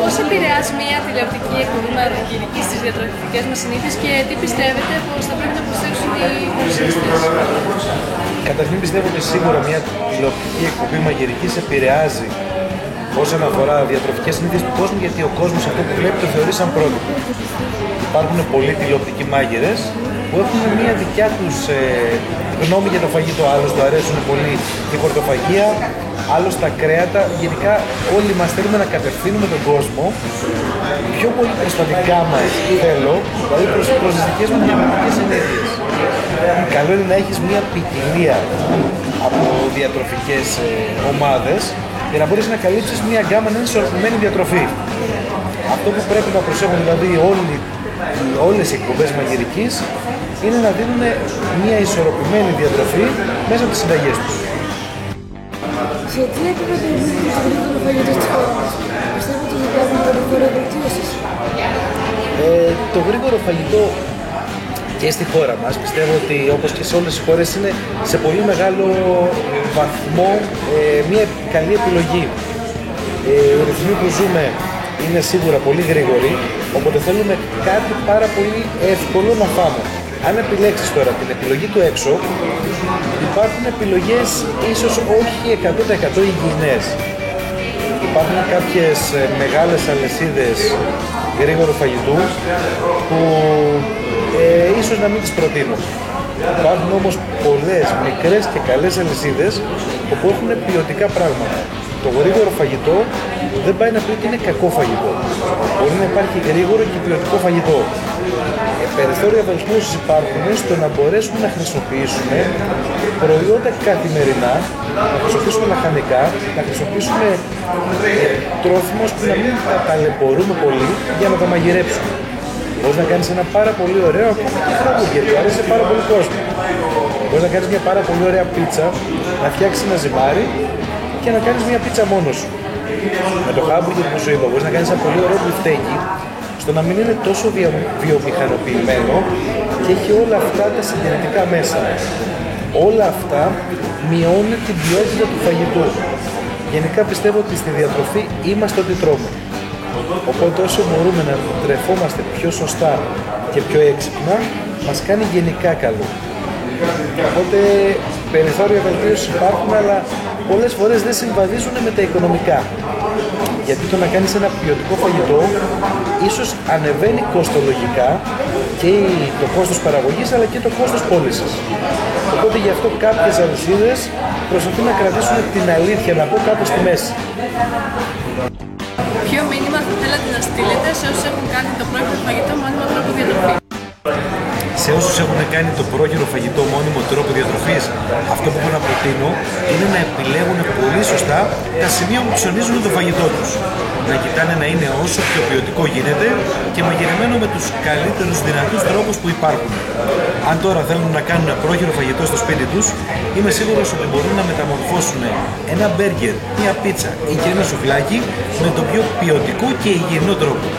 πώς επηρεάζει μια τηλεοπτική εκπομπή μαγειρική στις διατροφικές μας συνήθειες και τι πιστεύετε πως θα πρέπει να προσέξουν οι προσέξτες? Καταρχήν πιστεύω ότι σίγουρα μια τηλεοπτική εκπομπή μαγειρικής επηρεάζει όσον αφορά διατροφικές συνήθειες του κόσμου, γιατί ο κόσμος αυτό που βλέπει το θεωρεί σαν πρότυπο. Υπάρχουν πολλοί τηλεοπτικοί μάγειρες που έχουν μια δικιά τους γνώμη για το φαγητό. Άλλος του αρέσουν πολύ η χορτοφαγία, άλλος τα κρέατα. Γενικά όλοι μας θέλουμε να κατευθύνουμε τον κόσμο πιο πολύ προς τα δικά μας θέλω, δηλαδή προς τις δικές μας διατροφικές συνήθειες. Καλό είναι να έχεις μια ποικιλία από διατροφικές ομάδες για να μπορείς να καλύψεις μια γκάμα, να είναι ισορροπημένη διατροφή. Αυτό που πρέπει να προσέχουν δηλαδή όλες οι εκπομπές μαγειρικής είναι να δίνουν μια ισορροπημένη διατροφή μέσα από τις συνταγές τους. Σε τι επίπεδο είναι το γρήγορο φαγητό της χώρας μας? Πιστεύω ότι υπάρχουν περιθώρια βελτίωσης. Το γρήγορο φαγητό και στη χώρα μας πιστεύω ότι όπως και σε όλες τις χώρες είναι σε πολύ μεγάλο βαθμό μια καλή επιλογή. Οι ρυθμοί που ζούμε είναι σίγουρα πολύ γρήγοροι, οπότε θέλουμε κάτι πάρα πολύ εύκολο να φάμε. Αν επιλέξεις τώρα την επιλογή του έξω, υπάρχουν επιλογές ίσως όχι 100% υγιεινές. Υπάρχουν κάποιες μεγάλες αλυσίδες γρήγορου φαγητού που ίσως να μην τις προτείνω. Υπάρχουν όμως πολλές μικρές και καλές αλυσίδες που έχουν ποιοτικά πράγματα. Το γρήγορο φαγητό δεν πάει να πει ότι είναι κακό φαγητό. Μπορεί να υπάρχει γρήγορο και ποιοτικό φαγητό. Περιθώρια βελτίωσης υπάρχουν στο να μπορέσουμε να χρησιμοποιήσουμε προϊόντα καθημερινά, να χρησιμοποιήσουμε λαχανικά, να χρησιμοποιήσουμε τρόφιμα που να μην τα ταλαιπωρούμε πολύ για να τα μαγειρέψουμε. Μπορείς να κάνεις ένα πάρα πολύ ωραίο ακόμα και χαμπούργερ, που αρέσει σε πάρα πολύ κόσμο. Μπορείς να κάνεις μια πάρα πολύ ωραία πίτσα, να φτιάξεις ένα ζυμάρι και να κάνεις μια πίτσα μόνος σου. Με το χάμπουργκερ που σου είπα, μπορείς να κάνεις ένα πολύ ωραίο μπιφτέκι, στο να μην είναι τόσο βιομηχανοποιημένο και έχει όλα αυτά τα συντηρητικά μέσα. Όλα αυτά μειώνουν την ποιότητα του φαγητού. Γενικά πιστεύω ότι στη διατροφή είμαστε ό,τι τρώμε. Οπότε όσο μπορούμε να τρεφόμαστε πιο σωστά και πιο έξυπνα, μας κάνει γενικά καλό. Οπότε περιθώρια βελτίωσης υπάρχουν, αλλά πολλές φορές δεν συμβαδίζουν με τα οικονομικά. Γιατί το να κάνεις ένα ποιοτικό φαγητό ίσως ανεβαίνει κοστολογικά και το κόστος παραγωγής αλλά και το κόστος πώλησης. Οπότε γι' αυτό κάποιες αλυσίδες προσπαθούν να κρατήσουν την αλήθεια, να πω κάπου στη μέση. Ποιο μήνυμα θα θέλατε να στείλετε σε όσους έχουν κάνει το πρόχειρο φαγητό μόνιμο τρόπο διατροφής? Σε όσους έχουν κάνει το πρόχειρο φαγητό μόνιμο τρόπο διατροφής, αυτό που έχω να προτείνω είναι να επιλέγουν πολύ σωστά τα σημεία που ψωνίζουν το φαγητό τους. Να κοιτάνε να είναι όσο πιο ποιοτικό γίνεται και μαγειρεμένο με τους καλύτερους δυνατούς τρόπους που υπάρχουν. Αν τώρα θέλουν να κάνουν πρόχειρο φαγητό στο σπίτι τους, είμαι σίγουρος ότι μπορούν να μεταμορφώσουν ένα μπέργκερ, μια πίτσα ή και ένα σουβλάκι με τον πιο ποιοτικό και υγιεινό τρόπο.